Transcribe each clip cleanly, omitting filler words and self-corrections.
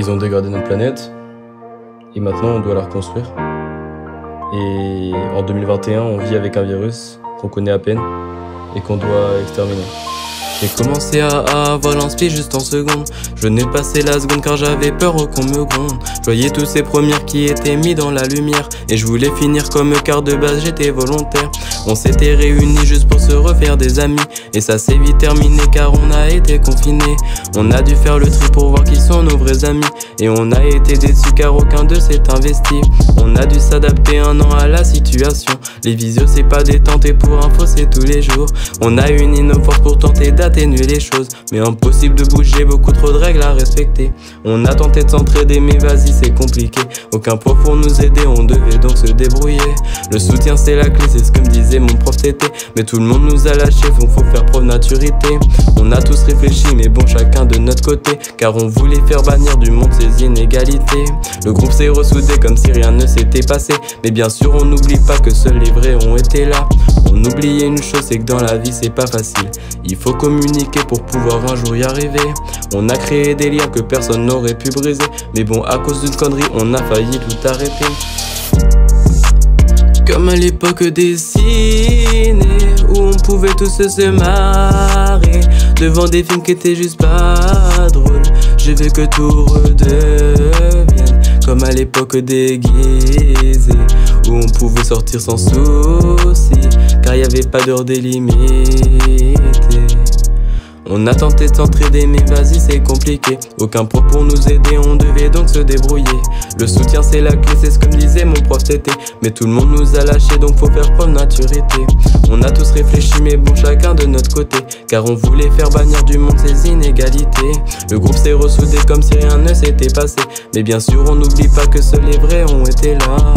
Ils ont dégradé notre planète et maintenant on doit la reconstruire. Et en 2021, on vit avec un virus qu'on connaît à peine et qu'on doit exterminer. J'ai commencé à avoir l'inspi juste en seconde. Je venais de passer la seconde car j'avais peur qu'on me gronde. Je voyais tous ces premières qui étaient mis dans la lumière et je voulais finir comme car de base j'étais volontaire. On s'était réunis juste pour se refaire des amis et ça s'est vite terminé car on a été confinés. On a dû faire le tri pour voir qui sont nos vrais amis et on a été déçus car aucun d'eux s'est investi. On a dû s'adapter un an à la situation. Les visios c'est pas détente et pour info c'est tous les jours. On a uni nos forces pour tenter d'atténuer les choses, mais impossible de bouger, beaucoup trop de règles à respecter. On a tenté de s'entraider mais vas-y c'est compliqué. Aucun prof pour nous aider, on devait donc se débrouiller. Le soutien c'est la clé, c'est ce que me disait mon prof TT. Mais tout le monde nous a lâchés, donc faut faire preuve de maturité. On a tous réfléchi mais bon chacun de notre côté, car on voulait faire bannir du monde ces inégalités. Le groupe s'est ressoudé comme si rien ne s'était passé, mais bien sûr on n'oublie pas que seuls les vrais ont été là. On oubliait une chose, c'est que dans la vie c'est pas facile. Il faut communiquer pour pouvoir un jour y arriver. On a créé des liens que personne n'aurait pu briser, mais bon à cause d'une connerie on a failli tout arrêter. Comme à l'époque des ciné, où on pouvait tous se marrer devant des films qui étaient juste pas drôles. Je veux que tout redevienne comme à l'époque déguisée, où on pouvait sortir sans souci, car y avait pas d'heure délimitée. On a tenté de s'entraider mais vas-y c'est compliqué. Aucun prof pour nous aider, on devait donc se débrouiller. Le soutien c'est la clé, c'est ce que me disait mon prof TT. Mais tout le monde nous a lâchés donc faut faire preuve de maturité. On a tous réfléchi mais bon chacun de notre côté, car on voulait faire bannir du monde ces inégalités. Le groupe s'est ressoudé comme si rien ne s'était passé, mais bien sûr on n'oublie pas que seuls les vrais ont été là.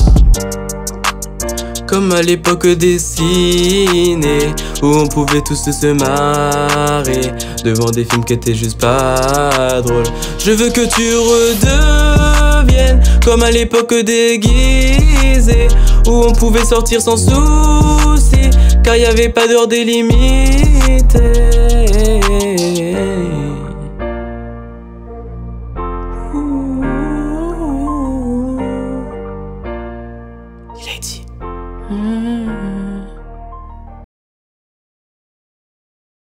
Comme à l'époque des ciné, où on pouvait tous se marrer devant des films qui étaient juste pas drôles. Je veux que tu redeviennes comme à l'époque déguisée, où on pouvait sortir sans souci, car y avait pas d'heure délimitée.